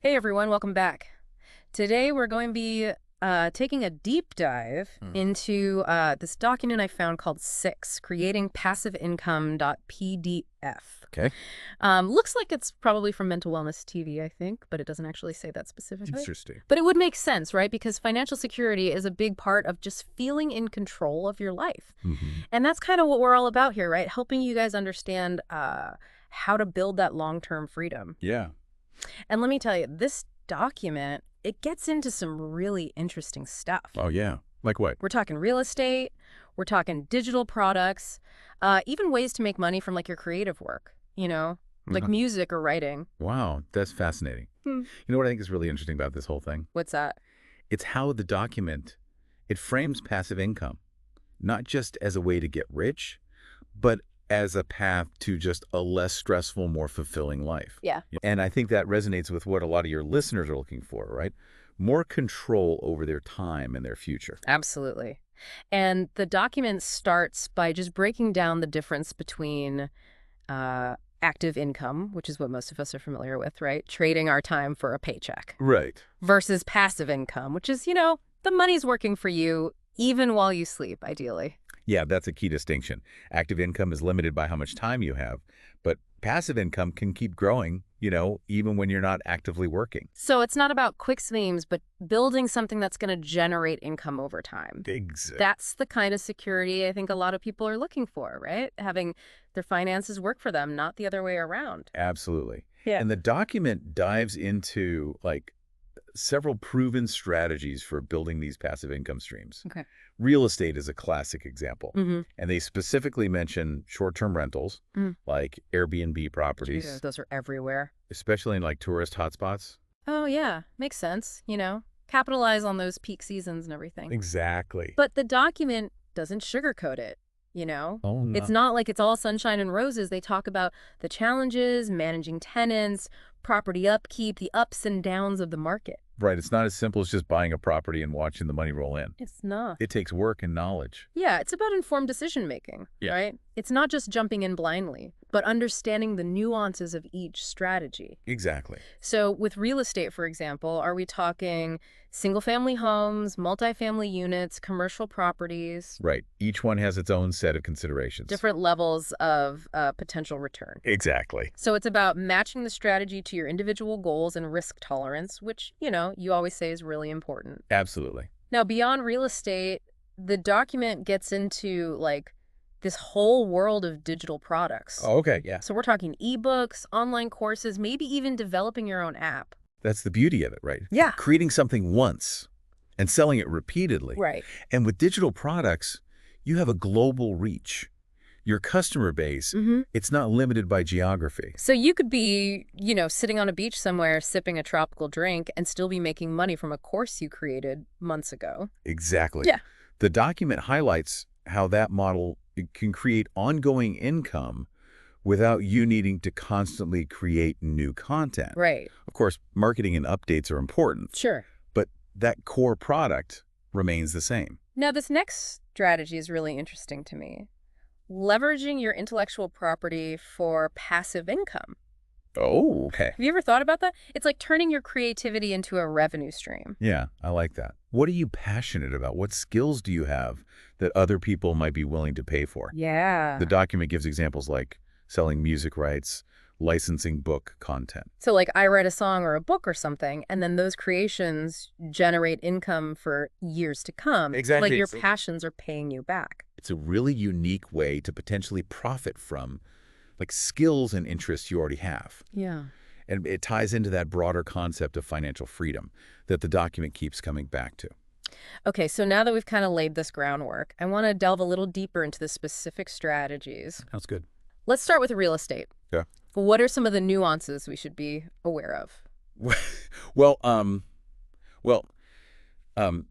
Hey everyone, welcome back. Today we're going to be taking a deep dive Hmm. into this document I found called Six, Creating Passive Income.pdf. Okay. Looks like it's probably from Mental Wellness TV, I think, but it doesn't actually say that specifically. Interesting. But it would make sense, right? Because financial security is a big part of just feeling in control of your life. Hmm. And that's kind of what we're all about here, right? Helping you guys understand how to build that long-term freedom. Yeah. And let me tell you, this document, it gets into some really interesting stuff. Oh, yeah. Like what? We're talking real estate, we're talking digital products, even ways to make money from like your creative work, like Mhm. music or writing. Wow, that's fascinating. Hmm. You know what I think is really interesting about this whole thing? What's that? It's how the document, it frames passive income, not just as a way to get rich, but as a path to just a less stressful, more fulfilling life. Yeah, And I think that resonates with what a lot of your listeners are looking for, right? More control over their time and their future. absolutely. And the document starts by just breaking down the difference between uh, active income, which is what most of us are familiar with, right? Trading our time for a paycheck, Right. versus passive income, which is, the money's working for you even while you sleep, ideally. Yeah, that's a key distinction. Active income is limited by how much time you have, but passive income can keep growing, even when you're not actively working. So it's not about quick schemes, but building something that's going to generate income over time. Exactly. That's the kind of security I think a lot of people are looking for, right? Having their finances work for them, not the other way around. Absolutely. Yeah. And the document dives into several proven strategies for building these passive income streams. Okay. Real estate is a classic example. Mm-hmm. And they specifically mention short-term rentals, Mm. like Airbnb Yeah, properties, those are everywhere. especially in like tourist hotspots. Oh, yeah. Makes sense, Capitalize on those peak seasons and everything. Exactly. But the document doesn't sugarcoat it. Oh, It's no. not like it's all sunshine and roses. They talk about the challenges, managing tenants, property upkeep, the ups and downs of the market. Right. It's not as simple as just buying a property and watching the money roll in. It's not. It takes work and knowledge. Yeah, it's about informed decision making, Yeah. right? It's not just jumping in blindly, but understanding the nuances of each strategy. Exactly. So with real estate, for example, are we talking single-family homes, multifamily units, commercial properties, Right. Each one has its own set of considerations. different levels of potential return? Exactly. So it's about matching the strategy to your individual goals and risk tolerance, which, you always say is really important. Absolutely. Now, beyond real estate, the document gets into like this whole world of digital products. Oh, okay. Yeah. So we're talking ebooks, online courses, maybe even developing your own app. That's the beauty of it, right? Yeah. Creating something once and selling it repeatedly. Right. And with digital products, you have a global reach. Your customer base, Mm-hmm. it's not limited by geography. So you could be, sitting on a beach somewhere sipping a tropical drink and still be making money from a course you created months ago. Exactly. Yeah. The document highlights how that model can create ongoing income without you needing to constantly create new content. Right. Of course, marketing and updates are important, Sure. but that core product remains the same. Now, this next strategy is really interesting to me. Leveraging your intellectual property for passive income. Oh, okay. Have you ever thought about that? It's like turning your creativity into a revenue stream. Yeah, I like that. What are you passionate about? What skills do you have that other people might be willing to pay for? Yeah. The document gives examples like selling music rights, licensing book content. So like I write a song or a book or something, and then those creations generate income for years to come. Exactly. Like your passions are paying you back. It's a really unique way to potentially profit from like skills and interests you already have. Yeah. And it ties into that broader concept of financial freedom that the document keeps coming back to. Okay, so now that we've kind of laid this groundwork, I want to delve a little deeper into the specific strategies. Sounds good. Let's start with real estate. Yeah. What are some of the nuances we should be aware of? Well, um, well, um,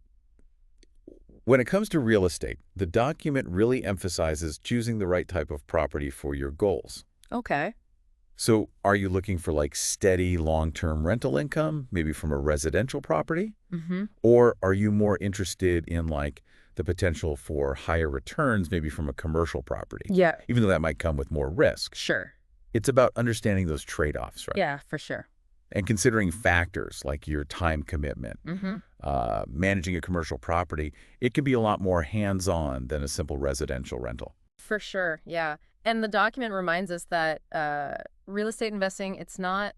when it comes to real estate, the document really emphasizes choosing the right type of property for your goals. Okay. So are you looking for like steady long-term rental income, maybe from a residential property? Mm-hmm. Or are you more interested in like the potential for higher returns, maybe from a commercial property, Yeah, even though that might come with more risk? sure. It's about understanding those trade-offs, right? Yeah, for sure. And considering factors like your time commitment, Mm-hmm. managing a commercial property, it can be a lot more hands-on than a simple residential rental. For sure, yeah. And the document reminds us that real estate investing, it's not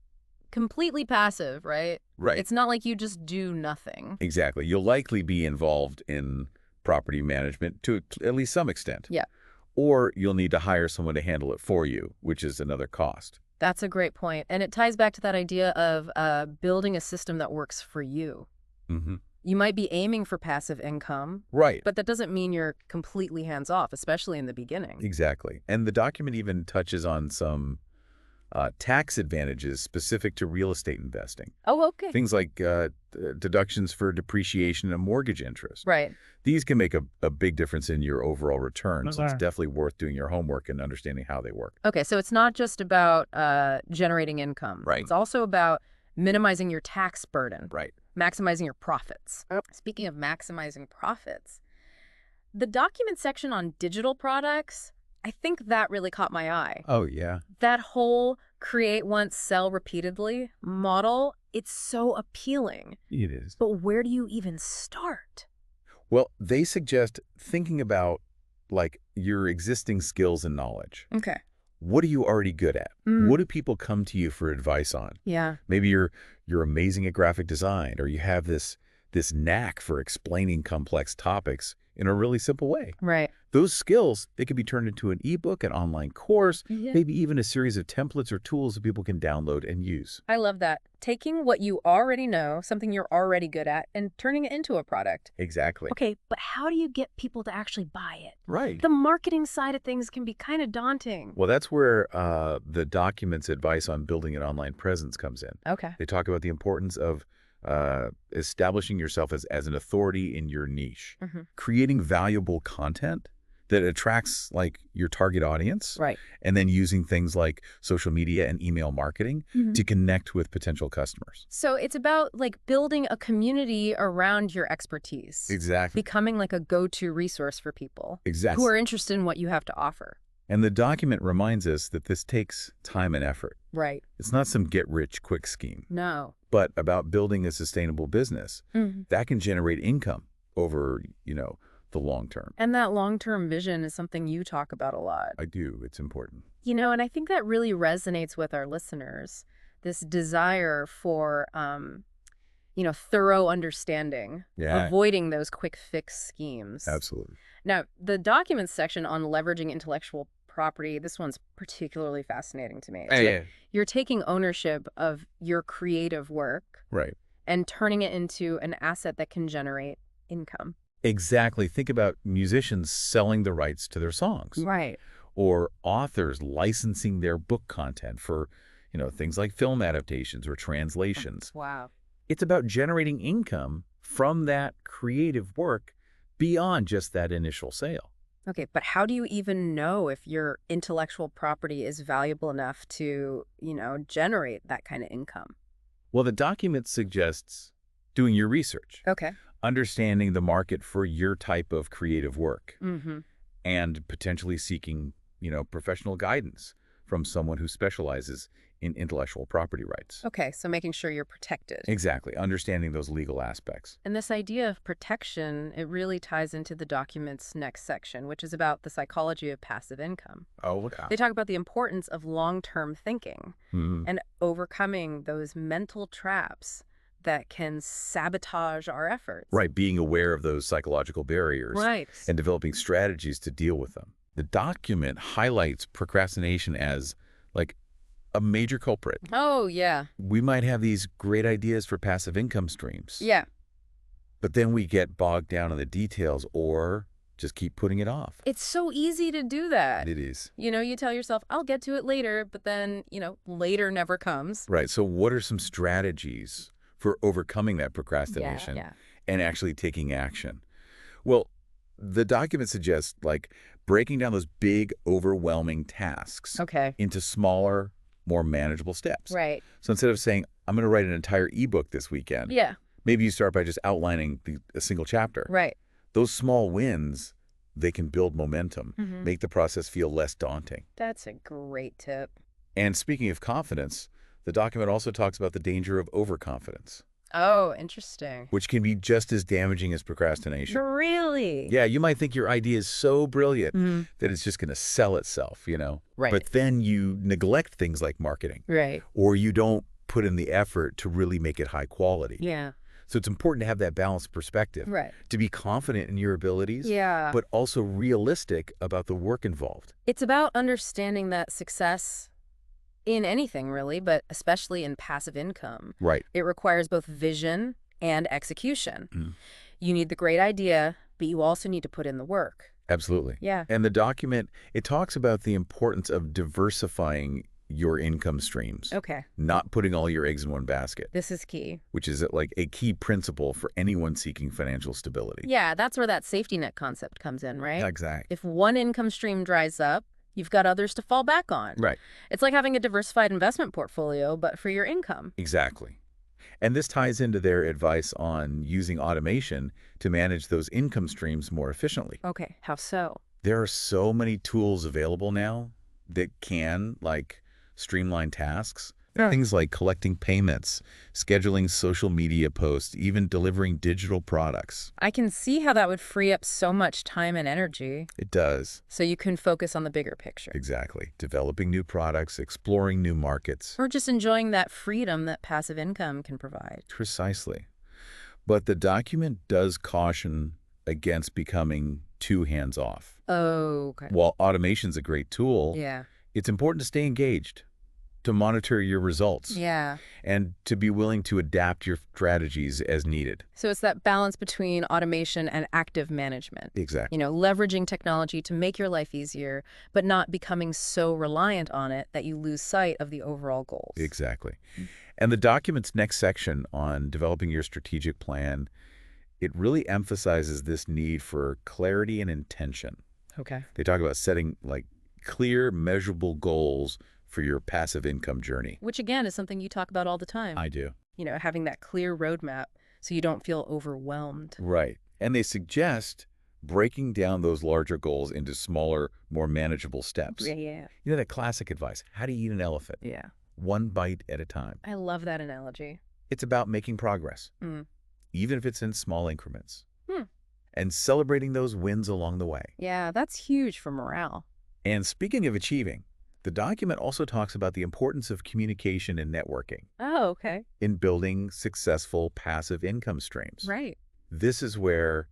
completely passive, right? Right. It's not like you just do nothing. Exactly. You'll likely be involved in property management to at least some extent. Yeah, Or you'll need to hire someone to handle it for you, which is another cost. that's a great point. And it ties back to that idea of building a system that works for you. Hmm. You might be aiming for passive income, Right. but that doesn't mean you're completely hands-off, especially in the beginning. Exactly. And the document even touches on some tax advantages specific to real estate investing. Oh, okay. Things like deductions for depreciation and mortgage interest. Right. These can make a big difference in your overall return, so it's Okay. definitely worth doing your homework and understanding how they work. Okay, so it's not just about generating income. Right. It's also about minimizing your tax burden, Right. maximizing your profits. Speaking of maximizing profits, the document section on digital products, I think that really caught my eye. Oh, yeah. That whole create once, sell repeatedly model, it's so appealing. It is. But where do you even start? Well, they suggest thinking about, like, your existing skills and knowledge. Okay. What are you already good at? What do people come to you for advice on? Yeah. Maybe you're amazing at graphic design, or you have this knack for explaining complex topics in a really simple way. Right. Those skills, they can be turned into an ebook, an online course, Yeah. maybe even a series of templates or tools that people can download and use. I love that. Taking what you already know, something you're already good at, and turning it into a product. Exactly. Okay, but how do you get people to actually buy it? Right. The marketing side of things can be kind of daunting. Well, that's where the document's advice on building an online presence comes in. Okay. They talk about the importance of establishing yourself as an authority in your niche, Mhm. creating valuable content that attracts like your target audience, Right. and then using things like social media and email marketing to connect with potential customers. So it's about like building a community around your expertise. Exactly. Becoming like a go-to resource for people Exactly. who are interested in what you have to offer. And the document reminds us that this takes time and effort. Right. It's not some get-rich-quick scheme, No. but about building a sustainable business that can generate income over, the long term. And that long-term vision is something you talk about a lot. I do. It's important. And I think that really resonates with our listeners, this desire for, thorough understanding, Yeah. avoiding those quick fix schemes. Absolutely. Now, the documents section on leveraging intellectual property, this one's particularly fascinating to me. It's like you're taking ownership of your creative work Right. and turning it into an asset that can generate income. Exactly. Think about musicians selling the rights to their songs, Right. or authors licensing their book content for, things like film adaptations or translations. Wow. It's about generating income from that creative work beyond just that initial sale. Okay, but how do you even know if your intellectual property is valuable enough to, generate that kind of income? Well, the document suggests doing your research, Okay. understanding the market for your type of creative work, Mm-hmm. and potentially seeking, professional guidance from someone who specializes in intellectual property rights. Okay, so making sure you're protected. Exactly. Understanding those legal aspects. And this idea of protection, it really ties into the document's next section, which is about the psychology of passive income. Oh, They talk about the importance of long-term thinking Mhm. and overcoming those mental traps that can sabotage our efforts. Right. Being aware of those psychological barriers Right. and developing strategies to deal with them. The document highlights procrastination as like a major culprit. Oh, yeah. We might have these great ideas for passive income streams, Yeah. but then we get bogged down in the details or just keep putting it off. It's so easy to do that. It is. You tell yourself, I'll get to it later, but then, later never comes. Right. So what are some strategies for overcoming that procrastination and actually taking action? Well, the document suggests like breaking down those big, overwhelming tasks Okay. into smaller, more manageable steps. Right. So instead of saying, I'm going to write an entire ebook this weekend, Yeah. maybe you start by just outlining a single chapter. Right. Those small wins, they can build momentum, make the process feel less daunting. That's a great tip. And speaking of confidence, The document also talks about the danger of overconfidence, Oh, interesting. which can be just as damaging as procrastination. Really? Yeah, you might think your idea is so brilliant Mhm. that it's just going to sell itself, you know? Right. But then you neglect things like marketing, Right. or you don't put in the effort to really make it high quality. Yeah. So it's important to have that balanced perspective, Right. to be confident in your abilities, Yeah. but also realistic about the work involved. It's about understanding that success in anything, really, but especially in passive income, Right. it requires both vision and execution. Mm. You need the great idea, but you also need to put in the work. Absolutely. Yeah. And the document, it talks about the importance of diversifying your income streams, Okay. not putting all your eggs in one basket, This is key. which is like a key principle for anyone seeking financial stability. Yeah, that's where that safety net concept comes in, right? Exactly. If one income stream dries up, you've got others to fall back on. Right. It's like having a diversified investment portfolio, but for your income. Exactly. And this ties into their advice on using automation to manage those income streams more efficiently. Okay, how so? There are so many tools available now that can, like, streamline tasks. Yeah. Things like collecting payments, scheduling social media posts, even delivering digital products. I can see how that would free up so much time and energy, It does. so you can focus on the bigger picture. Exactly. Developing new products, exploring new markets. Or just enjoying that freedom that passive income can provide. Precisely. But the document does caution against becoming too hands-off. Oh, okay. While automation's a great tool, Yeah. it's important to stay engaged, to monitor your results, Yeah. and to be willing to adapt your strategies as needed. So it's that balance between automation and active management. Exactly. Leveraging technology to make your life easier, but not becoming so reliant on it that you lose sight of the overall goals. Exactly. And the document's next section on developing your strategic plan, it really emphasizes this need for clarity and intention. Okay. They talk about setting, like, clear, measurable goals for your passive income journey. Which, again, is something you talk about all the time. I do. Having that clear roadmap so you don't feel overwhelmed. Right. And they suggest breaking down those larger goals into smaller, more manageable steps. Yeah. You know that classic advice, how to eat an elephant? Yeah. One bite at a time. I love that analogy. It's about making progress, Mm. even if it's in small increments, Hmm. and celebrating those wins along the way. Yeah, that's huge for morale. And speaking of achieving, the document also talks about the importance of communication and networking Oh, okay. in building successful passive income streams. Right. This is where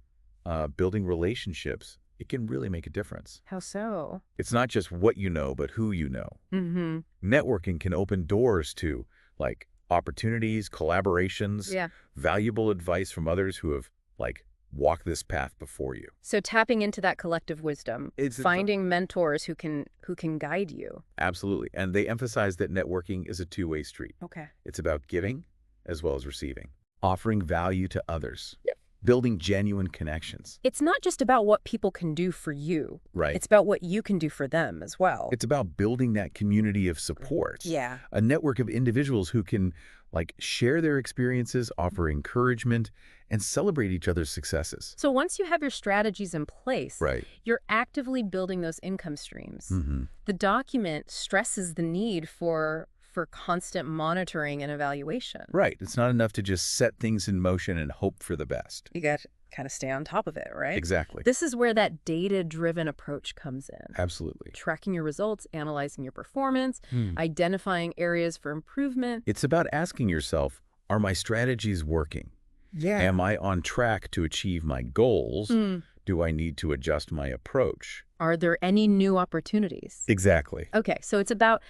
building relationships, it can really make a difference. How so? It's not just what you know, but who you know. Mm-hmm. Networking can open doors to, like, opportunities, collaborations, Yeah. valuable advice from others who have, like, walked this path before you. So tapping into that collective wisdom, It's finding mentors who can guide you. Absolutely. And they emphasize that networking is a two-way street. Okay. It's about giving as well as receiving, offering value to others, Yep. building genuine connections. It's not just about what people can do for you. Right. It's about what you can do for them as well. It's about building that community of support. Yeah. A network of individuals who can, like, share their experiences, offer encouragement, and celebrate each other's successes. So once you have your strategies in place, Right. you're actively building those income streams. Mm-hmm. The document stresses the need for constant monitoring and evaluation. Right. It's not enough to just set things in motion and hope for the best. You got to kind of stay on top of it, right? Exactly. This is where that data-driven approach comes in. Absolutely. Tracking your results, analyzing your performance, identifying areas for improvement. It's about asking yourself, are my strategies working? Yeah. Am I on track to achieve my goals? Mm. Do I need to adjust my approach? Are there any new opportunities? Exactly. Okay, so it's about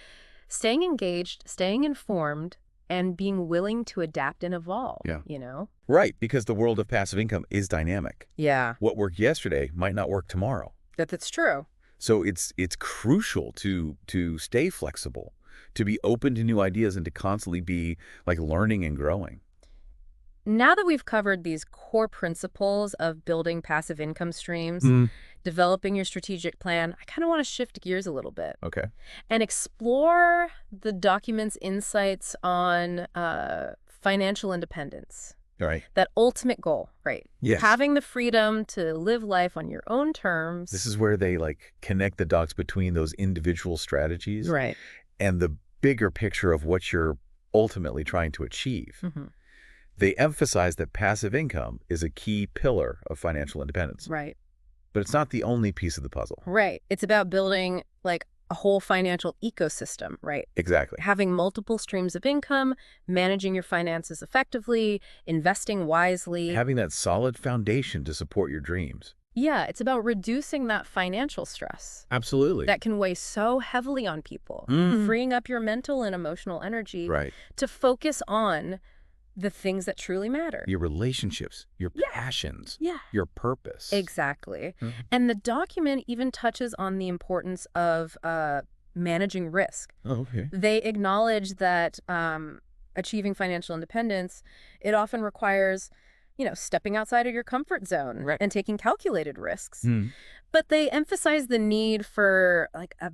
staying engaged, staying informed, and being willing to adapt and evolve, Yeah. Right, because the world of passive income is dynamic. Yeah, What worked yesterday might not work tomorrow. that's true. So it's crucial to stay flexible, to be open to new ideas, and to constantly be, like, learning and growing. Now that we've covered these core principles of building passive income streams, developing your strategic plan, I kind of want to shift gears a little bit Okay. and explore the document's insights on financial independence. All right. That ultimate goal, right? Yes. Having the freedom to live life on your own terms. This is where they, like, connect the dots between those individual strategies right. and the bigger picture of what your ultimately trying to achieve. Hmm. They emphasize that passive income is a key pillar of financial independence, Right. but it's not the only piece of the puzzle. Right. It's about building like a whole financial ecosystem, right? Exactly. Having multiple streams of income, managing your finances effectively, investing wisely. Having that solid foundation to support your dreams. Yeah, it's about reducing that financial stress Absolutely. that can weigh so heavily on people, Mhm. freeing up your mental and emotional energy Right. to focus on the things that truly matter. Your relationships, your Yeah. passions, Yeah. your purpose. Exactly. Mhm. And the document even touches on the importance of managing risk. Oh, okay. They acknowledge that achieving financial independence, it often requires, stepping outside of your comfort zone Right. and taking calculated risks. Mhm. But they emphasize the need for like a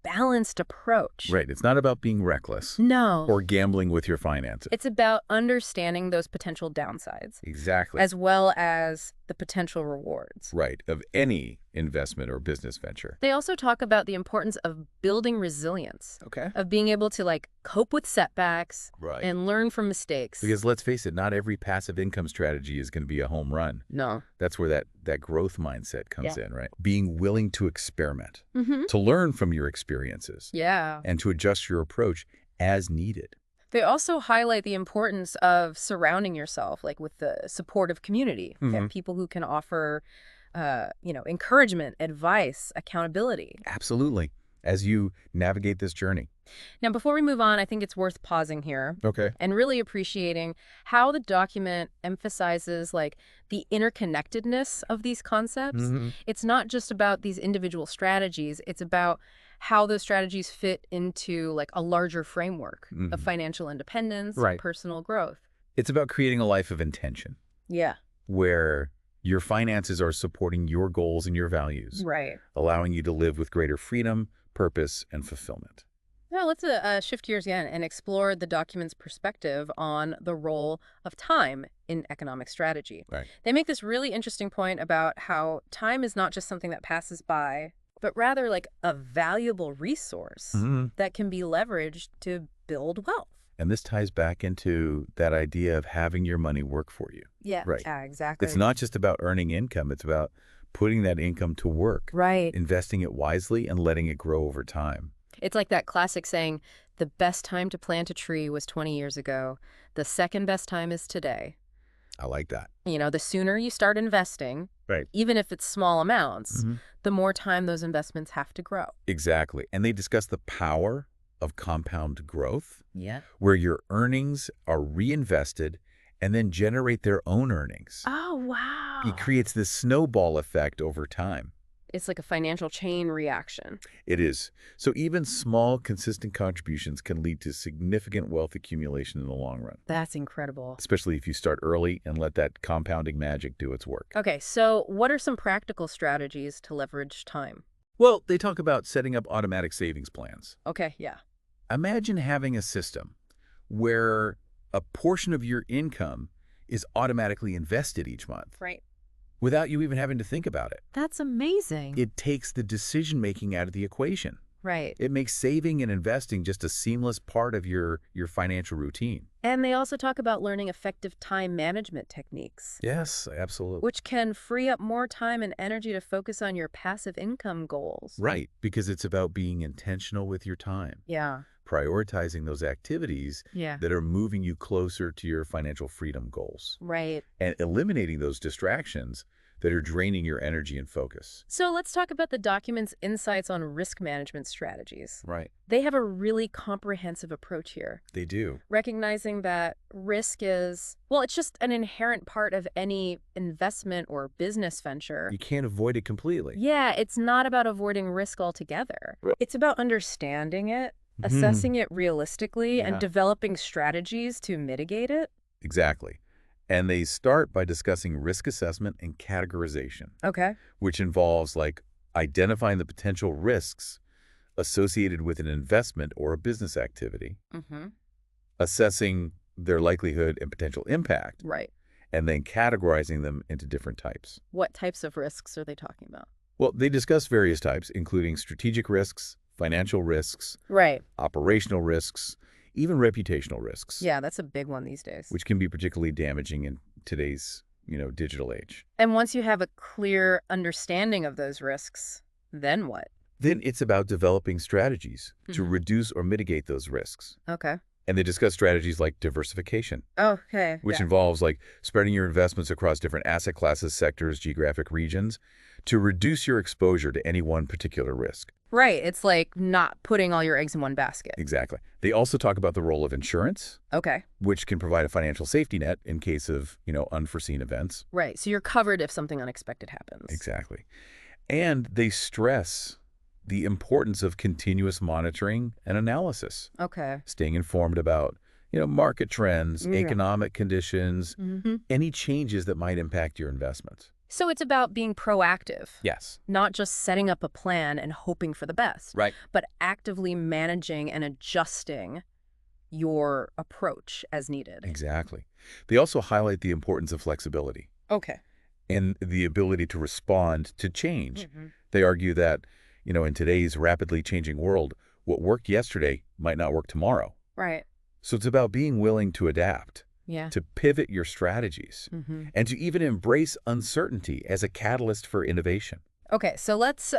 balanced approach. Right. It's not about being reckless No, or gambling with your finances. it's about understanding those potential downsides Exactly. as well as the potential rewards. Right. Of any investment or business venture. They also talk about the importance of building resilience, Okay. of being able to like cope with setbacks Right. and learn from mistakes. Because let's face it, not every passive income strategy is going to be a home run. No. That's where that growth mindset comes Yeah. in, right? Being willing to experiment, Mm-hmm. to learn from your experiences, Yeah. and to adjust your approach as needed. They also highlight the importance of surrounding yourself like with the supportive community, Mhm. people who can offer, encouragement, advice, accountability. Absolutely. As you navigate this journey. Now, before we move on, I think it's worth pausing here Okay. and really appreciating how the document emphasizes like the interconnectedness of these concepts. Hmm. It's not just about these individual strategies, it's about how those strategies fit into like a larger framework of Mhm. financial independence, Right. personal growth. It's about creating a life of intention Yeah. where your finances are supporting your goals and your values, Right. allowing you to live with greater freedom, purpose, and fulfillment. Now, let's shift gears again and explore the document's perspective on the role of time in economic strategy. Right. They make this really interesting point about how time is not just something that passes by, but rather like a valuable resource Hmm. that can be leveraged to build wealth. And this ties back into that idea of having your money work for you. Yeah. Right. Yeah, exactly. It's not just about earning income. It's about putting that income to work, Right. investing it wisely, and letting it grow over time. It's like that classic saying, the best time to plant a tree was 20 years ago. The second best time is today. I like that. The sooner you start investing, Right. even if it's small amounts, Hmm. the more time those investments have to grow. Exactly. And they discuss the power of compound growth, Yeah. where your earnings are reinvested and then generate their own earnings. Oh, wow. It creates this snowball effect over time. It's like a financial chain reaction. It is. So even small, consistent contributions can lead to significant wealth accumulation in the long run, That's incredible. especially if you start early and let that compounding magic do its work. Okay, so what are some practical strategies to leverage time? Well, they talk about setting up automatic savings plans. Okay, yeah. Imagine having a system where a portion of your income is automatically invested each month Right. without you even having to think about it. That's amazing. It takes the decision-making out of the equation. Right. It makes saving and investing just a seamless part of your financial routine. And they also talk about learning effective time management techniques, Yes, absolutely. which can free up more time and energy to focus on your passive income goals. Right, because it's about being intentional with your time, Yeah. prioritizing those activities Yeah. that are moving you closer to your financial freedom goals, Right. and eliminating those distractions that are draining your energy and focus. So let's talk about the document's insights on risk management strategies. Right. They have a really comprehensive approach here, They do. recognizing that risk is, well, it's just an inherent part of any investment or business venture. You can't avoid it completely. Yeah, it's not about avoiding risk altogether. Right. It's about understanding it, Mhm. assessing it realistically, Yeah. and developing strategies to mitigate it. Exactly. And they start by discussing risk assessment and categorization, Okay. which involves like identifying the potential risks associated with an investment or a business activity, Mm-hmm. assessing their likelihood and potential impact, Right. and then categorizing them into different types. What types of risks are they talking about? Well, they discuss various types, including strategic risks, financial risks, Right. operational risks, even reputational risks, Yeah, that's a big one these days. which can be particularly damaging in today's, digital age. And once you have a clear understanding of those risks, then what? Then it's about developing strategies to Mhm. reduce or mitigate those risks. Okay. And they discuss strategies like diversification, Okay. which Yeah. involves like spreading your investments across different asset classes, sectors, geographic regions to reduce your exposure to any one particular risk. Right. It's like not putting all your eggs in one basket. Exactly. They also talk about the role of insurance, Okay. which can provide a financial safety net in case of, unforeseen events. Right. So you're covered if something unexpected happens. Exactly. And they stress the importance of continuous monitoring and analysis, Okay. staying informed about, market trends, Yeah. economic conditions, Hmm. any changes that might impact your investments. So it's about being proactive, Yes. not just setting up a plan and hoping for the best, Right. but actively managing and adjusting your approach as needed. Exactly. They also highlight the importance of flexibility Okay. and the ability to respond to change. Hmm. They argue that, in today's rapidly changing world, what worked yesterday might not work tomorrow. Right. So it's about being willing to adapt, Yeah. to pivot your strategies, Hmm. and to even embrace uncertainty as a catalyst for innovation. Okay, so let's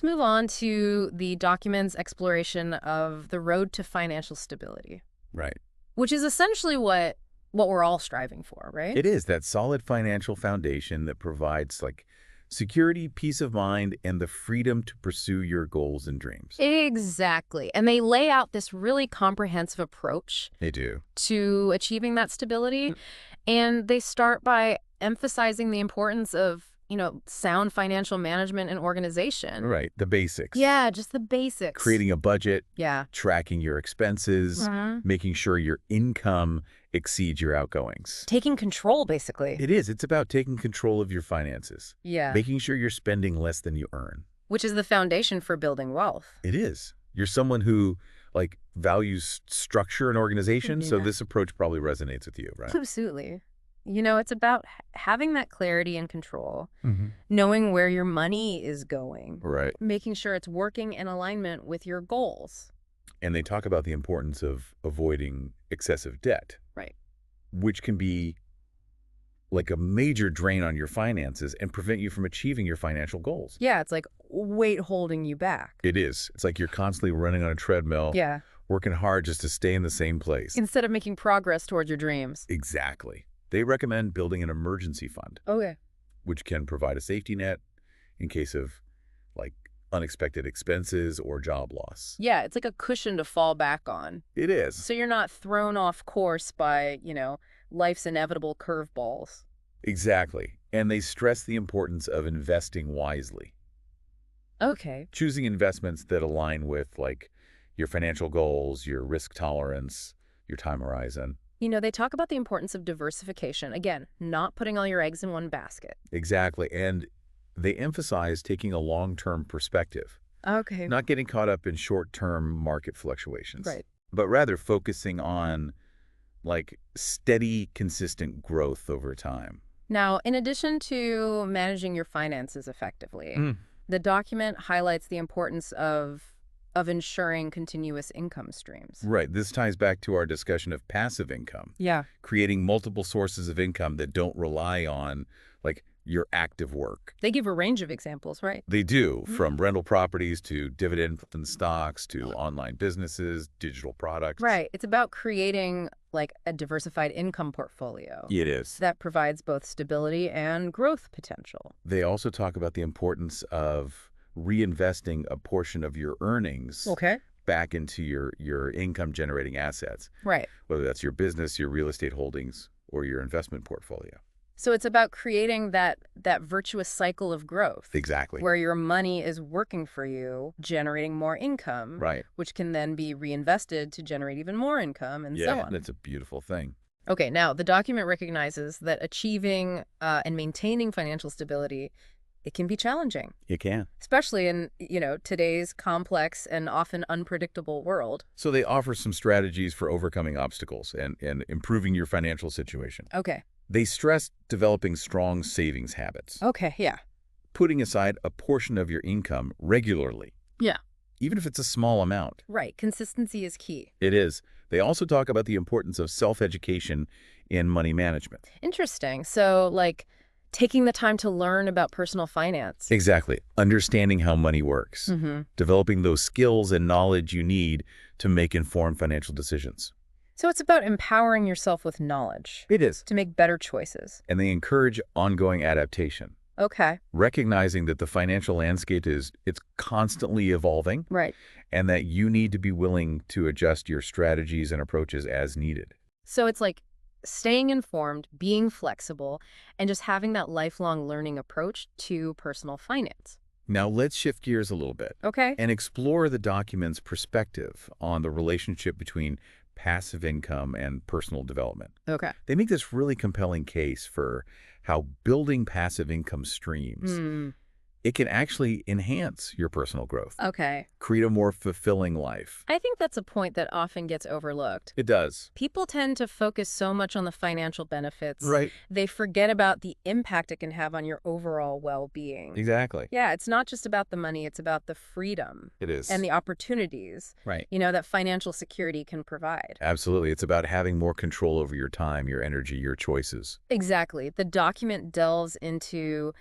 move on to the document's exploration of the road to financial stability, Right. which is essentially what we're all striving for, right? It is that solid financial foundation that provides like security, peace of mind, and the freedom to pursue your goals and dreams. Exactly. And they lay out this really comprehensive approach They do. to achieving that stability. And they start by emphasizing the importance of, sound financial management and organization. Right. The basics. Yeah, just the basics. Creating a budget, Yeah. tracking your expenses, Mhm. making sure your income exceeds your outgoings. Taking control, basically. It is. It's about taking control of your finances, Yeah. making sure you're spending less than you earn. Which is the foundation for building wealth. It is. You're someone who values structure and organization, so Yeah. this approach probably resonates with you, right? Absolutely. It's about having that clarity and control, Mm-hmm. knowing where your money is going, Right. making sure it's working in alignment with your goals. And they talk about the importance of avoiding excessive debt, Right. which can be like a major drain on your finances and prevent you from achieving your financial goals. Yeah, it's like weight holding you back. It is. It's like you're constantly running on a treadmill, Yeah. working hard just to stay in the same place. Instead of making progress towards your dreams. Exactly. They recommend building an emergency fund, Okay. which can provide a safety net in case of unexpected expenses or job loss. Yeah, it's like a cushion to fall back on. It is. So you're not thrown off course by, life's inevitable curveballs. Exactly. And they stress the importance of investing wisely, Okay. choosing investments that align with your financial goals, your risk tolerance, your time horizon. They talk about the importance of diversification. Again, not putting all your eggs in one basket. Exactly. And they emphasize taking a long-term perspective, Okay. not getting caught up in short-term market fluctuations, Right. but rather focusing on steady, consistent growth over time. Now, in addition to managing your finances effectively, the document highlights the importance of ensuring continuous income streams. Right. This ties back to our discussion of passive income, Yeah. creating multiple sources of income that don't rely on your active work. They give a range of examples, right? They do, from rental properties to dividend and stocks to online businesses, digital products. Right. It's about creating a diversified income portfolio It is. that provides both stability and growth potential. They also talk about the importance of reinvesting a portion of your earnings Okay. back into your income-generating assets, Right. whether that's your business, your real estate holdings, or your investment portfolio. So it's about creating that virtuous cycle of growth. Exactly. Where your money is working for you, generating more income, Right. which can then be reinvested to generate even more income and so Yeah, on. that's a beautiful thing. Okay, now the document recognizes that achieving and maintaining financial stability, it can be challenging, You can. especially in, today's complex and often unpredictable world. So they offer some strategies for overcoming obstacles and improving your financial situation. Okay. They stress developing strong savings habits, Okay, yeah. putting aside a portion of your income regularly. Yeah. even if it's a small amount. Right. Consistency is key. It is. They also talk about the importance of self-education in money management. Interesting. So, like, taking the time to learn about personal finance. Exactly. Understanding how money works. Mm-hmm. Developing those skills and knowledge you need to make informed financial decisions. So it's about empowering yourself with knowledge It is. to make better choices. And they encourage ongoing adaptation, Okay. recognizing that the financial landscape it's constantly evolving Right. and that you need to be willing to adjust your strategies and approaches as needed. So it's like staying informed, being flexible, and just having that lifelong learning approach to personal finance. Now let's shift gears a little bit Okay. and explore the document's perspective on the relationship between passive income and personal development. Okay. They make this really compelling case for how building passive income streams, Hmm. it can actually enhance your personal growth, Okay. create a more fulfilling life. I think that's a point that often gets overlooked. It does. People tend to focus so much on the financial benefits, Right. they forget about the impact it can have on your overall well-being. Exactly. Yeah, it's not just about the money, it's about the freedom It is. and the opportunities, Right. that financial security can provide. Absolutely. It's about having more control over your time, your energy, your choices. Exactly. The document delves into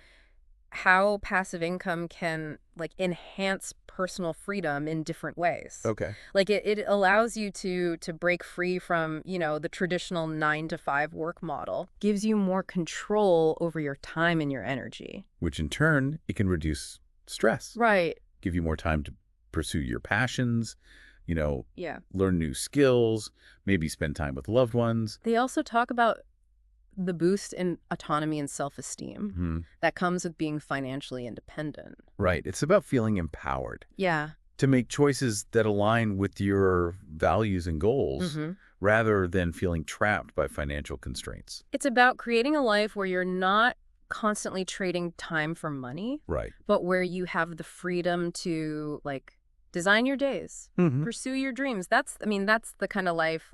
how passive income can enhance personal freedom in different ways. Okay. Like it allows you to break free from, the traditional 9 to 5 work model, gives you more control over your time and your energy. Which in turn, it can reduce stress, Right. give you more time to pursue your passions, Yeah. learn new skills, maybe spend time with loved ones. They also talk about the boost in autonomy and self-esteem Hmm. that comes with being financially independent. Right. It's about feeling empowered Yeah. to make choices that align with your values and goals Hmm. rather than feeling trapped by financial constraints. It's about creating a life where you're not constantly trading time for money, Right. but where you have the freedom to design your days, Hmm. pursue your dreams. That's the kind of life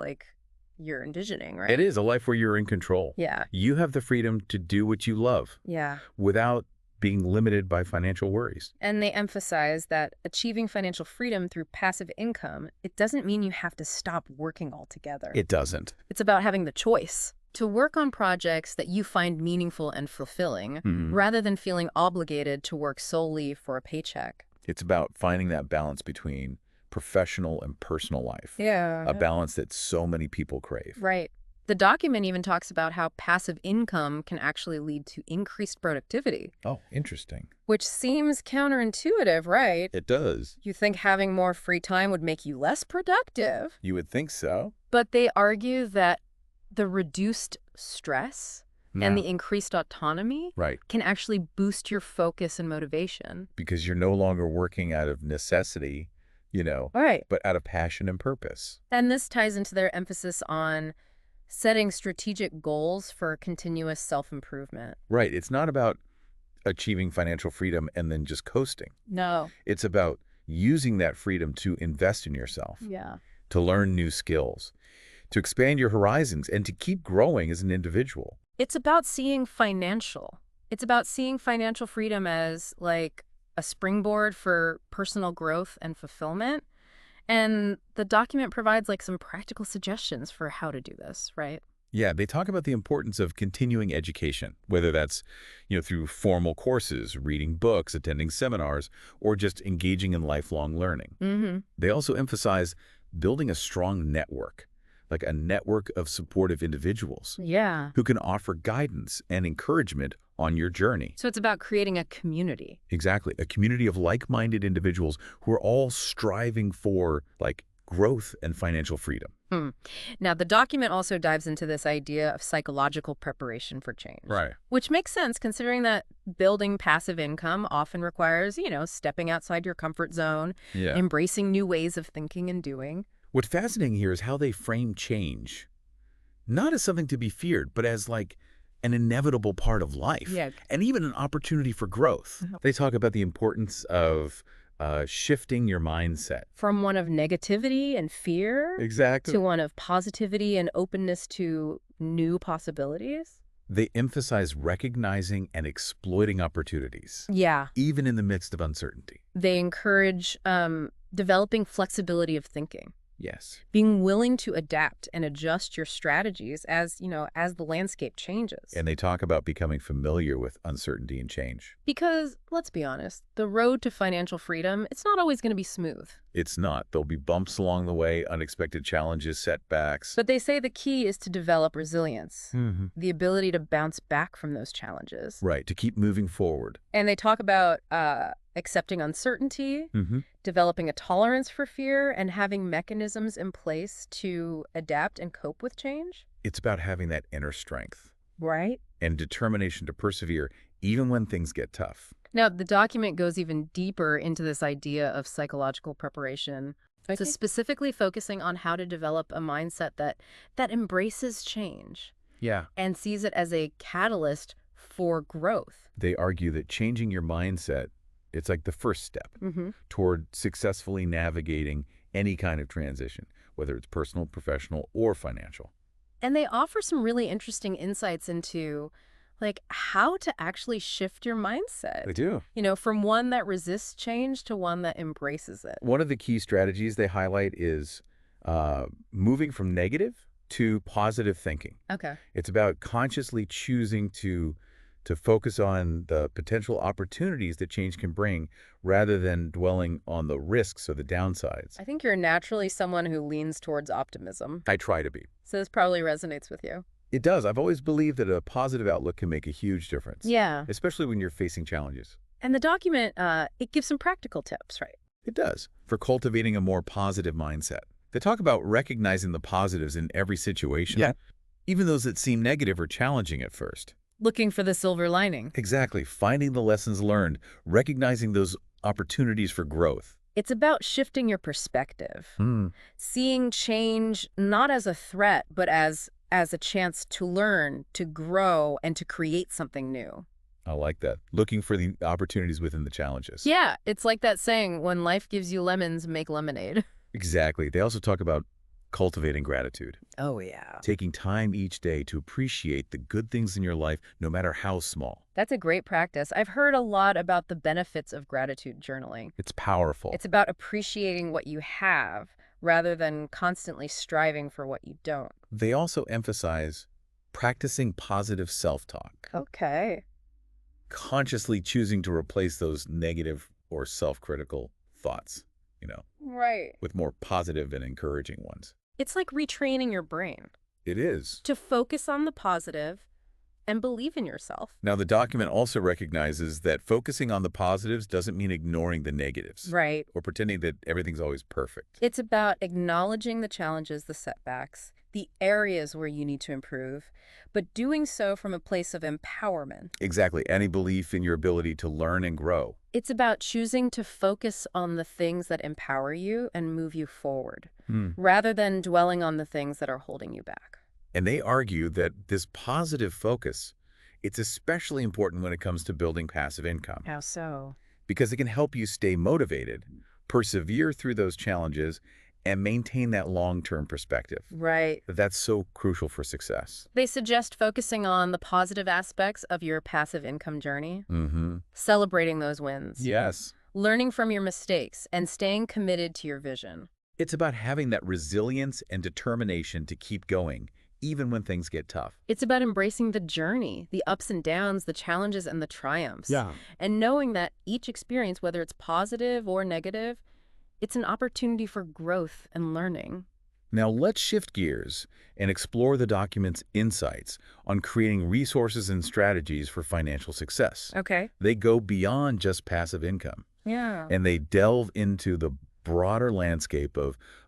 you're envisioning, right? It is a life where you're in control. Yeah. You have the freedom to do what you love Yeah. without being limited by financial worries. And they emphasize that achieving financial freedom through passive income, it doesn't mean you have to stop working altogether. It doesn't. It's about having the choice to work on projects that you find meaningful and fulfilling, Mhm. rather than feeling obligated to work solely for a paycheck. It's about finding that balance between professional and personal life. Yeah. A balance that so many people crave. Right. The document even talks about how passive income can actually lead to increased productivity, Oh, interesting. which seems counterintuitive, right? It does. You think having more free time would make you less productive. You would think so. But they argue that the reduced stress and No. the increased autonomy Right. can actually boost your focus and motivation. Because you're no longer working out of necessity, All right. but out of passion and purpose. And this ties into their emphasis on setting strategic goals for continuous self-improvement. Right. It's not about achieving financial freedom and then just coasting. No. It's about using that freedom to invest in yourself, Yeah. to learn new skills, to expand your horizons, and to keep growing as an individual. It's about seeing financial freedom as a springboard for personal growth and fulfillment. And the document provides some practical suggestions for how to do this, right? Yeah, they talk about the importance of continuing education, whether that's, through formal courses, reading books, attending seminars, or just engaging in lifelong learning. Mm-hmm. They also emphasize building a strong network, like a network of supportive individuals Yeah. who can offer guidance and encouragement on your journey. So it's about creating a community. Exactly. A community of like-minded individuals who are all striving for growth and financial freedom. Now, the document also dives into this idea of psychological preparation for change. Right. Which makes sense considering that building passive income often requires, stepping outside your comfort zone, Yeah. embracing new ways of thinking and doing. What's fascinating here is how they frame change, not as something to be feared, but as an inevitable part of life, Yeah. and even an opportunity for growth. They talk about the importance of shifting your mindset. From one of negativity and fear Exactly. to one of positivity and openness to new possibilities. They emphasize recognizing and exploiting opportunities, Yeah. even in the midst of uncertainty. They encourage Developing flexibility of thinking. Yes. Being willing to adapt and adjust your strategies as the landscape changes. And they talk about becoming familiar with uncertainty and change. Because, let's be honest, the road to financial freedom, it's not always going to be smooth. It's not. There'll be bumps along the way, unexpected challenges, setbacks. But they say the key is to develop resilience, Hmm. the ability to bounce back from those challenges. Right, to keep moving forward. And they talk about accepting uncertainty, Hmm. developing a tolerance for fear, and having mechanisms in place to adapt and cope with change. It's about having that inner strength Right. and determination to persevere even when things get tough. Now, the document goes even deeper into this idea of psychological preparation. So specifically focusing on how to develop a mindset that embraces change Yeah. and sees it as a catalyst for growth. They argue that changing your mindset, it's like the first step toward successfully navigating any kind of transition, whether it's personal, professional, or financial. And they offer some really interesting insights into how to actually shift your mindset. They do. From one that resists change to one that embraces it. One of the key strategies they highlight is moving from negative to positive thinking. Okay. It's about consciously choosing to focus on the potential opportunities that change can bring rather than dwelling on the risks or the downsides. I think you're naturally someone who leans towards optimism. I try to be. So this probably resonates with you. It does. I've always believed that a positive outlook can make a huge difference. Yeah. Especially when you're facing challenges. And the document, it gives some practical tips, right? It does. For cultivating a more positive mindset. They talk about recognizing the positives in every situation. Yeah. Even those that seem negative or challenging at first. Looking for the silver lining. Exactly. Finding the lessons learned. Recognizing those opportunities for growth. It's about shifting your perspective. Seeing change not as a threat, but as a chance to learn, to grow, and to create something new. I like that. Looking for the opportunities within the challenges. Yeah, it's like that saying, when life gives you lemons, make lemonade. Exactly. They also talk about cultivating gratitude. Oh, yeah. Taking time each day to appreciate the good things in your life, no matter how small. That's a great practice. I've heard a lot about the benefits of gratitude journaling. It's powerful. It's about appreciating what you have rather than constantly striving for what you don't. They also emphasize practicing positive self-talk. Okay. Consciously choosing to replace those negative or self-critical thoughts, Right. with more positive and encouraging ones. It's like retraining your brain It is. to focus on the positive and believe in yourself. Now, the document also recognizes that focusing on the positives doesn't mean ignoring the negatives. Right. Or pretending that everything's always perfect. It's about acknowledging the challenges, the setbacks, the areas where you need to improve, but doing so from a place of empowerment. Exactly. Any belief in your ability to learn and grow. It's about choosing to focus on the things that empower you and move you forward, rather than dwelling on the things that are holding you back. And they argue that this positive focus, it's especially important when it comes to building passive income. How so? Because it can help you stay motivated, persevere through those challenges, and maintain that long-term perspective. Right. That's so crucial for success. They suggest focusing on the positive aspects of your passive income journey, Mm-hmm. celebrating those wins, Yes. learning from your mistakes, and staying committed to your vision. It's about having that resilience and determination to keep going, even when things get tough. It's about embracing the journey, the ups and downs, the challenges and the triumphs. Yeah. And knowing that each experience, whether it's positive or negative, it's an opportunity for growth and learning. Now let's shift gears and explore the document's insights on creating resources and strategies for financial success. Okay. They go beyond just passive income, Yeah. and they delve into the broader landscape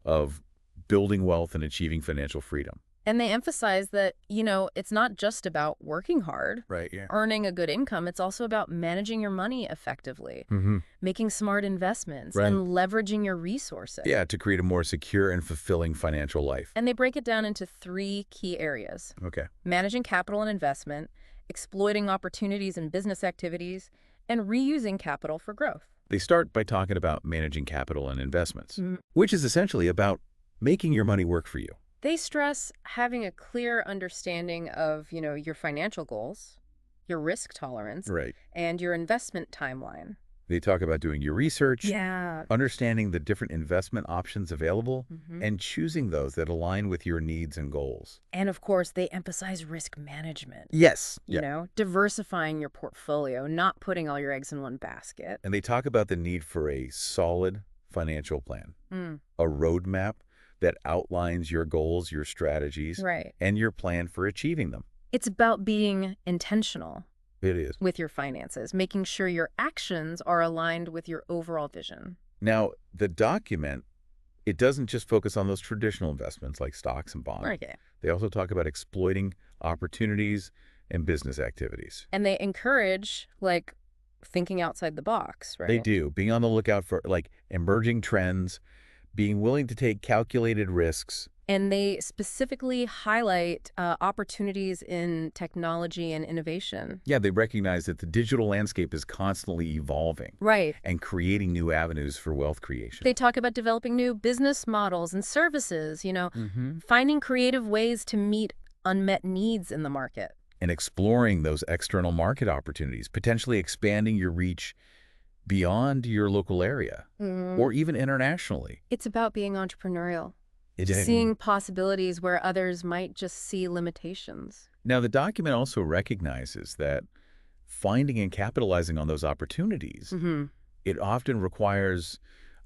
of building wealth and achieving financial freedom. And they emphasize that, it's not just about working hard, Right, yeah. earning a good income. It's also about managing your money effectively, Mm-hmm. making smart investments, Right. and leveraging your resources. Yeah, to create a more secure and fulfilling financial life. And they break it down into 3 key areas: Okay. managing capital and investment, exploiting opportunities in business activities, and reusing capital for growth. They start by talking about managing capital and investments, Mm. which is essentially about making your money work for you. They stress having a clear understanding of, your financial goals, your risk tolerance, Right. and your investment timeline. They talk about doing your research, Yeah. understanding the different investment options available, Hmm. and choosing those that align with your needs and goals. And of course, they emphasize risk management, Yes. you Yeah. know, diversifying your portfolio, not putting all your eggs in one basket. And they talk about the need for a solid financial plan, Mm, a roadmap that outlines your goals, your strategies, right. and your plan for achieving them. It's about being intentional It is. with your finances, making sure your actions are aligned with your overall vision. Now, the document, it doesn't just focus on those traditional investments like stocks and bonds. Okay. They also talk about exploiting opportunities and business activities. And they encourage, like, thinking outside the box, They right? do, being on the lookout for like emerging trends, being willing to take calculated risks. And they specifically highlight opportunities in technology and innovation. Yeah, they recognize that the digital landscape is constantly evolving Right. and creating new avenues for wealth creation. They talk about developing new business models and services, you know, Hmm. finding creative ways to meet unmet needs in the market. And exploring those external market opportunities, potentially expanding your reach beyond your local area Mm. or even internationally. It's about being entrepreneurial, It seeing possibilities where others might just see limitations. Now, the document also recognizes that finding and capitalizing on those opportunities, Hmm. it often requires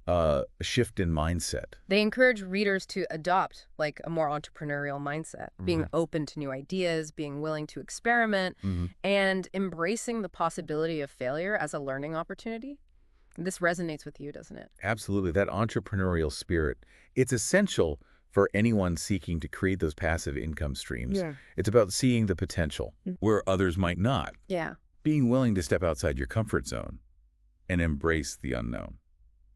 a shift in mindset. They encourage readers to adopt like a more entrepreneurial mindset, being Mhm. open to new ideas, being willing to experiment, Mhm. and embracing the possibility of failure as a learning opportunity. This resonates with you, doesn't it? Absolutely. That entrepreneurial spirit, it's essential for anyone seeking to create those passive income streams. Yeah. It's about seeing the potential where others might not, Yeah. being willing to step outside your comfort zone and embrace the unknown.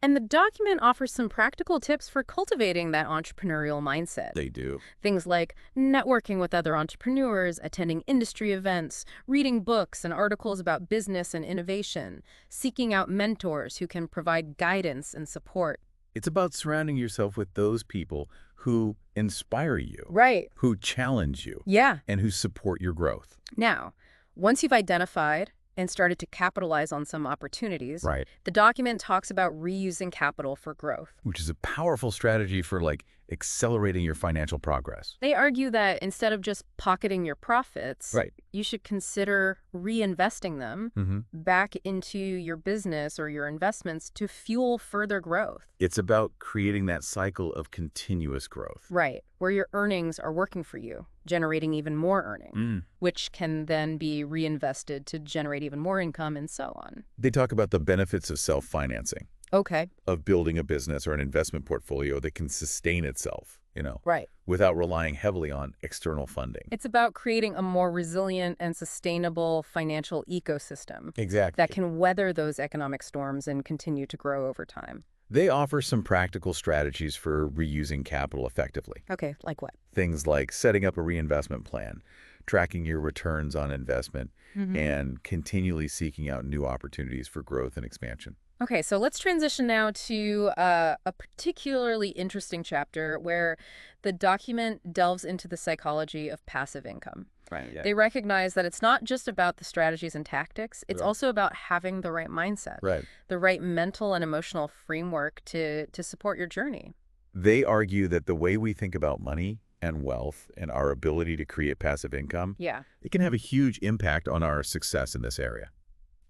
And the document offers some practical tips for cultivating that entrepreneurial mindset. They do. Things like networking with other entrepreneurs, attending industry events, reading books and articles about business and innovation, seeking out mentors who can provide guidance and support. It's about surrounding yourself with those people who inspire you, Right. who challenge you, Yeah. and who support your growth. Now, once you've identified and started to capitalize on some opportunities, Right. the document talks about reusing capital for growth. Which is a powerful strategy for like accelerating your financial progress. They argue that instead of just pocketing your profits, Right. you should consider reinvesting them Mm-hmm. back into your business or your investments to fuel further growth. It's about creating that cycle of continuous growth. Right, where your earnings are working for you, generating even more earning, Mm. which can then be reinvested to generate even more income and so on. They talk about the benefits of self-financing, Okay, of building a business or an investment portfolio that can sustain itself, right. without relying heavily on external funding. It's about creating a more resilient and sustainable financial ecosystem Exactly. that can weather those economic storms and continue to grow over time. They offer some practical strategies for reusing capital effectively. Okay, like what? Things like setting up a reinvestment plan, tracking your returns on investment, and continually seeking out new opportunities for growth and expansion. Okay, so let's transition now to a particularly interesting chapter where the document delves into the psychology of passive income. Right. Yeah. They recognize that it's not just about the strategies and tactics, it's Right. also about having the right mindset, Right. the right mental and emotional framework to support your journey. They argue that the way we think about money and wealth and our ability to create passive income, Yeah. it can have a huge impact on our success in this area.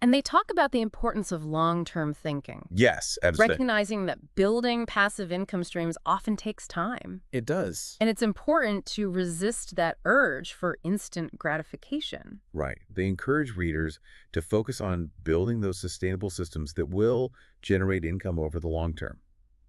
And they talk about the importance of long-term thinking, Yes, absolutely. recognizing that building passive income streams often takes time. It does. And it's important to resist that urge for instant gratification. Right. They encourage readers to focus on building those sustainable systems that will generate income over the long term.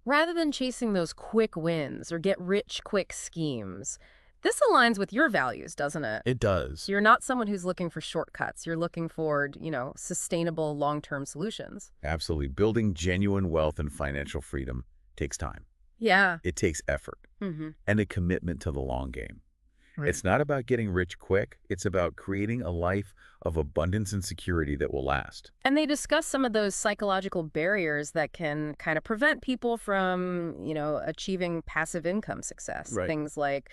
Rather than chasing those quick wins or get-rich-quick schemes, this aligns with your values, doesn't it? It does. You're not someone who's looking for shortcuts. You're looking for, sustainable long-term solutions. Absolutely. Building genuine wealth and financial freedom takes time. Yeah. It takes effort Mm-hmm. and a commitment to the long game. Right. It's not about getting rich quick. It's about creating a life of abundance and security that will last. And they discuss some of those psychological barriers that can kind of prevent people from, achieving passive income success. Right. Things like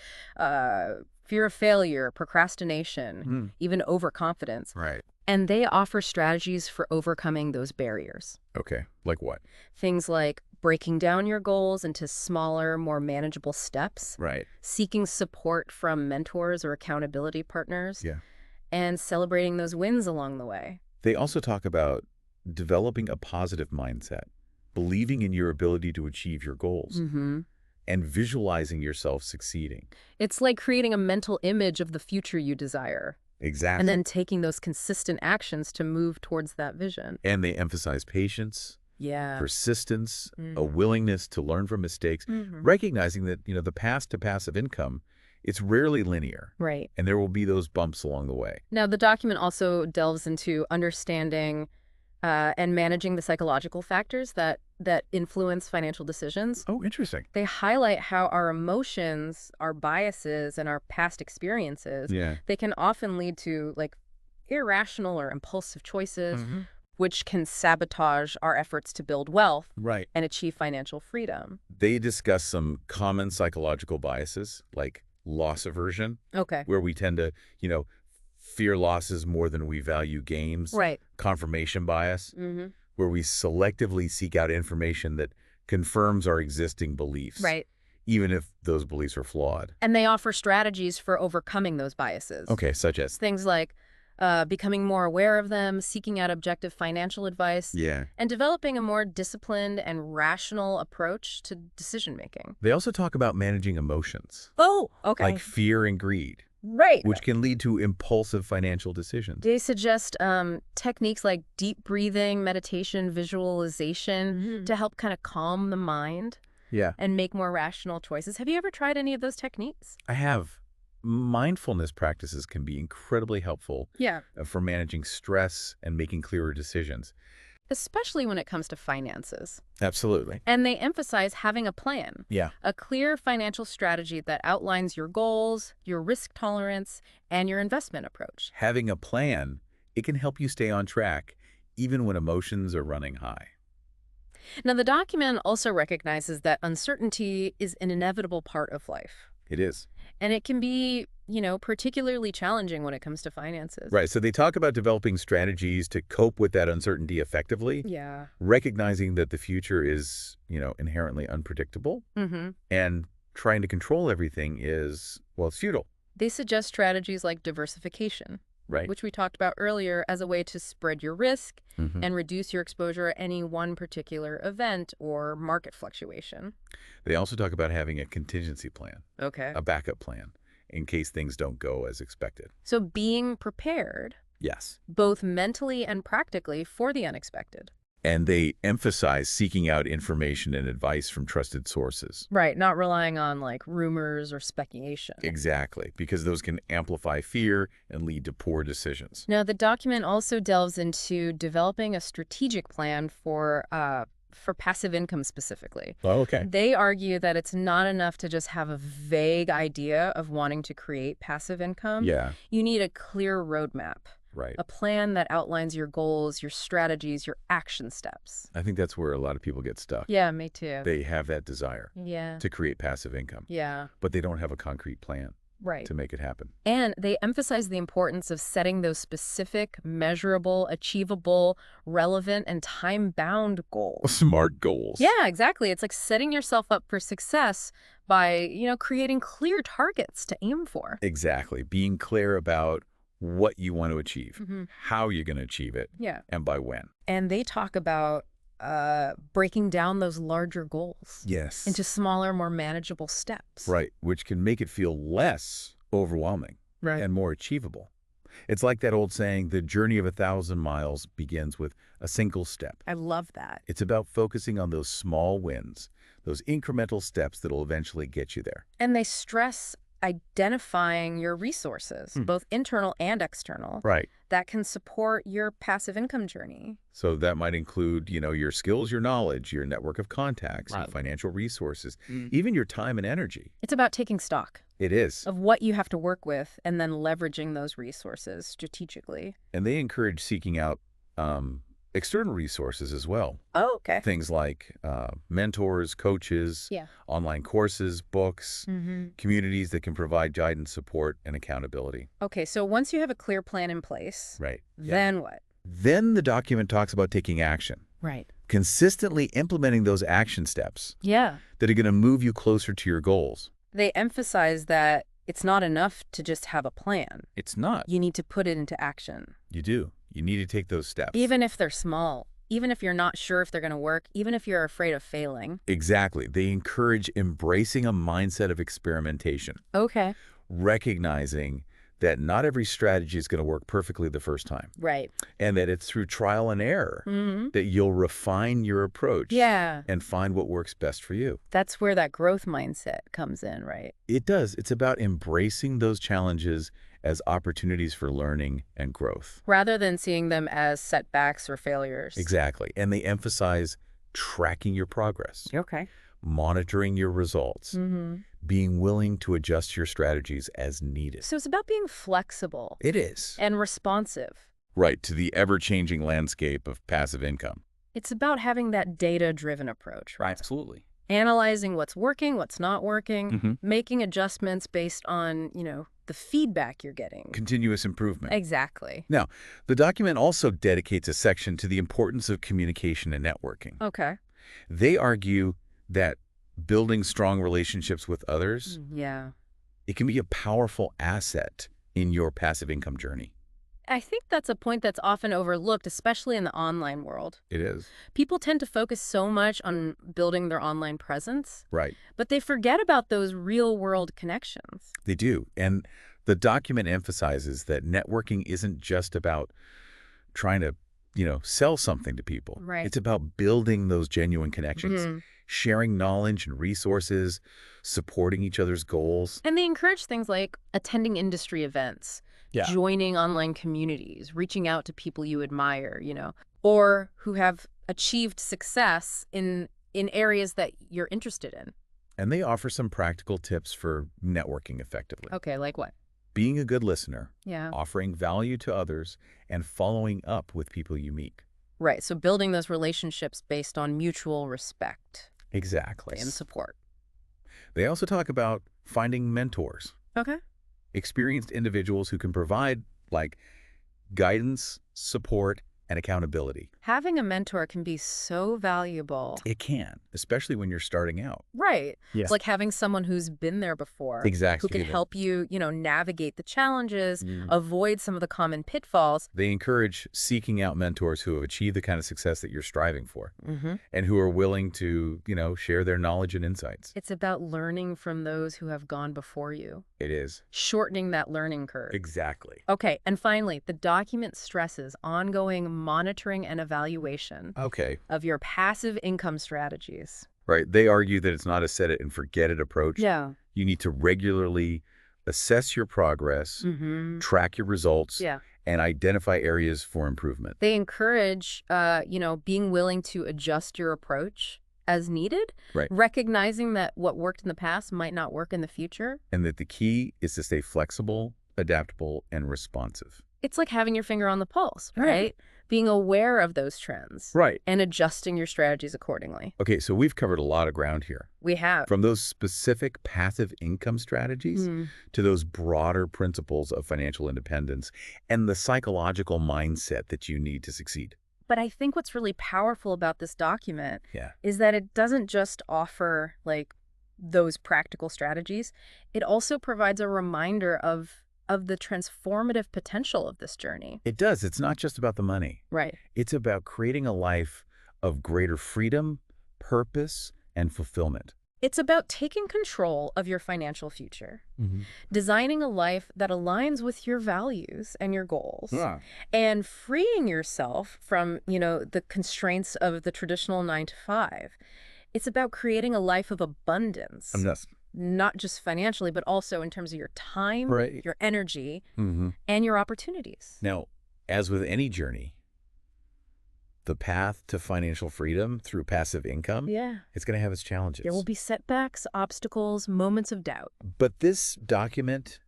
fear of failure, procrastination, Hmm. even overconfidence. Right. And they offer strategies for overcoming those barriers. Okay. Like what? Things like breaking down your goals into smaller, more manageable steps, Right. seeking support from mentors or accountability partners, Yeah. and celebrating those wins along the way. They also talk about developing a positive mindset, believing in your ability to achieve your goals, Mm-hmm. and visualizing yourself succeeding. It's like creating a mental image of the future you desire, and Exactly. then taking those consistent actions to move towards that vision. And they emphasize patience, Yeah. persistence, a Mm. willingness to learn from mistakes, Mhm. recognizing that, the path to passive income, it's rarely linear, Right. and there will be those bumps along the way. Now, the document also delves into understanding and managing the psychological factors that influence financial decisions. Oh, interesting. They highlight how our emotions, our biases, and our past experiences, Yeah. they can often lead to like irrational or impulsive choices, Hmm. which can sabotage our efforts to build wealth Right. and achieve financial freedom. They discuss some common psychological biases, like loss aversion, Okay. where we tend to, fear losses more than we value gains. Right. Confirmation bias, Mm-hmm. where we selectively seek out information that confirms our existing beliefs, Right. even if those beliefs are flawed. And they offer strategies for overcoming those biases. Okay, such It's as? things like becoming more aware of them, seeking out objective financial advice, Yeah. and developing a more disciplined and rational approach to decision making. They also talk about managing emotions, Oh, okay. like fear and greed, Right. which can lead to impulsive financial decisions. They suggest techniques like deep breathing, meditation, visualization to help kind of calm the mind Yeah. and make more rational choices. Have you ever tried any of those techniques? I have. Mindfulness practices can be incredibly helpful Yeah. for managing stress and making clearer decisions. Especially when it comes to finances. Absolutely. And they emphasize having a plan, Yeah. a clear financial strategy that outlines your goals, your risk tolerance, and your investment approach. Having a plan, it can help you stay on track, even when emotions are running high. Now, the document also recognizes that uncertainty is an inevitable part of life. It is. And it can be, particularly challenging when it comes to finances. Right. So they talk about developing strategies to cope with that uncertainty effectively, Yeah. recognizing that the future is, inherently unpredictable, Mm-hmm. and trying to control everything is, well, it's futile. They suggest strategies like diversification, Right. which we talked about earlier, as a way to spread your risk Mhm. and reduce your exposure at any one particular event or market fluctuation. They also talk about having a contingency plan, Okay. a backup plan, in case things don't go as expected. So being prepared, Yes. both mentally and practically, for the unexpected. And they emphasize seeking out information and advice from trusted sources. Right, not relying on like rumors or speculation. Exactly, because those can amplify fear and lead to poor decisions. Now, the document also delves into developing a strategic plan for passive income specifically. Oh, okay. They argue that it's not enough to just have a vague idea of wanting to create passive income. Yeah, You need a clear roadmap, right. a plan that outlines your goals, your strategies, your action steps. I think that's where a lot of people get stuck. Yeah, me too. They have that desire Yeah. to create passive income, Yeah, but they don't have a concrete plan right. to make it happen. And they emphasize the importance of setting those specific, measurable, achievable, relevant, and time-bound goals. Smart goals. Yeah, exactly. It's like setting yourself up for success by, creating clear targets to aim for. Exactly. Being clear about what you want to achieve, Mm-hmm. how you're going to achieve it, Yeah. and by when. And they talk about breaking down those larger goals Yes. into smaller, more manageable steps. Right, which can make it feel less overwhelming Right. and more achievable. It's like that old saying, the journey of 1,000 miles begins with a single step. I love that. It's about focusing on those small wins, those incremental steps that will eventually get you there. And they stress identifying your resources, both internal and external, Right. that can support your passive income journey. So that might include, your skills, your knowledge, your network of contacts, your Right. financial resources, even your time and energy. It's about taking stock It is. of what you have to work with and then leveraging those resources strategically. And they encourage seeking out external resources as well. Oh, okay. Things like mentors, coaches, Yeah. online courses, books, Mm-hmm. communities that can provide guidance, support, and accountability. Okay, so once you have a clear plan in place, Right. Yeah. then what? Then the document talks about taking action, Right. consistently implementing those action steps Yeah. that are going to move you closer to your goals. They emphasize that it's not enough to just have a plan. It's not. You need to put it into action. You do. You need to take those steps. Even if they're small, even if you're not sure if they're going to work, even if you're afraid of failing. Exactly. They encourage embracing a mindset of experimentation, Okay. recognizing that not every strategy is going to work perfectly the first time, Right. and that it's through trial and error Mm-hmm. that you'll refine your approach Yeah. and find what works best for you. That's where that growth mindset comes in, right? It does. It's about embracing those challenges as opportunities for learning and growth. Rather than seeing them as setbacks or failures. Exactly. And they emphasize tracking your progress, Okay. monitoring your results, Mm-hmm. being willing to adjust your strategies as needed. So it's about being flexible It is. and responsive. Right, to the ever-changing landscape of passive income. It's about having that data-driven approach, right? Absolutely. Analyzing what's working, what's not working, Mhm. making adjustments based on, the feedback you're getting. Continuous improvement. Exactly. Now, the document also dedicates a section to the importance of communication and networking. Okay. They argue that building strong relationships with others, Yeah. it can be a powerful asset in your passive income journey. I think that's a point that's often overlooked, especially in the online world. It is. People tend to focus so much on building their online presence, Right. but they forget about those real-world connections. They do. And the document emphasizes that networking isn't just about trying to, sell something to people. Right. It's about building those genuine connections, Mhm. sharing knowledge and resources, supporting each other's goals. And they encourage things like attending industry events, Yeah. joining online communities, reaching out to people you admire, or who have achieved success in areas that you're interested in. And they offer some practical tips for networking effectively. Okay, like what? Being a good listener, Yeah. offering value to others, and following up with people you meet. Right, so building those relationships based on mutual respect Exactly. and support. They also talk about finding mentors, Okay. experienced individuals who can provide, guidance, support, and accountability. Having a mentor can be so valuable. It can, especially when you're starting out. Right. Yeah. It's like having someone who's been there before. Exactly. Who can help you, navigate the challenges, Mm. avoid some of the common pitfalls. They encourage seeking out mentors who have achieved the kind of success that you're striving for Mm-hmm. and who are willing to, share their knowledge and insights. It's about learning from those who have gone before you, It is. shortening that learning curve. Exactly. Okay, and finally, the document stresses ongoing monitoring and evaluation Okay. of your passive income strategies. Right. They argue that it's not a set it and forget it approach. Yeah. You need to regularly assess your progress, Mm-hmm. track your results, Yeah. and identify areas for improvement. They encourage, being willing to adjust your approach as needed, Right. recognizing that what worked in the past might not work in the future. And that the key is to stay flexible, adaptable, and responsive. It's like having your finger on the pulse, Right. right? Being aware of those trends. Right. And adjusting your strategies accordingly. Okay, so we've covered a lot of ground here. We have. From those specific passive income strategies to those broader principles of financial independence and the psychological mindset that you need to succeed. But I think what's really powerful about this document Yeah. is that it doesn't just offer, those practical strategies. It also provides a reminder of the transformative potential of this journey. It does. It's not just about the money. Right. It's about creating a life of greater freedom, purpose, and fulfillment. It's about taking control of your financial future, designing a life that aligns with your values and your goals, and freeing yourself from, the constraints of the traditional 9 to 5. It's about creating a life of abundance, not just financially, but also in terms of your time, Right. your energy, Mm-hmm. and your opportunities. Now, as with any journey, the path to financial freedom through passive income, Yeah. it's going to have its challenges. There will be setbacks, obstacles, moments of doubt. But this document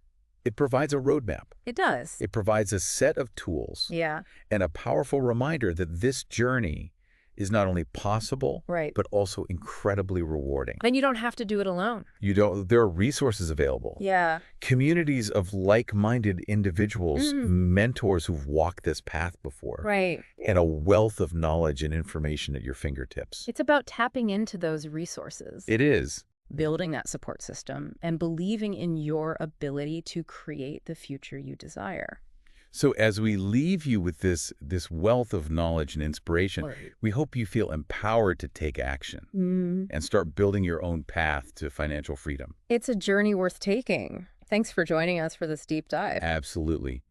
It provides a roadmap. It does. It provides a set of tools Yeah, and a powerful reminder that this journey is not only possible, right. but also incredibly rewarding. And you don't have to do it alone. There are resources available. Yeah. Communities of like-minded individuals, Mm, mentors who've walked this path before, right. and a wealth of knowledge and information at your fingertips. It's about tapping into those resources, It is. building that support system, and believing in your ability to create the future you desire. So as we leave you with this wealth of knowledge and inspiration, Right. we hope you feel empowered to take action Mm. and start building your own path to financial freedom. It's a journey worth taking. Thanks for joining us for this deep dive. Absolutely.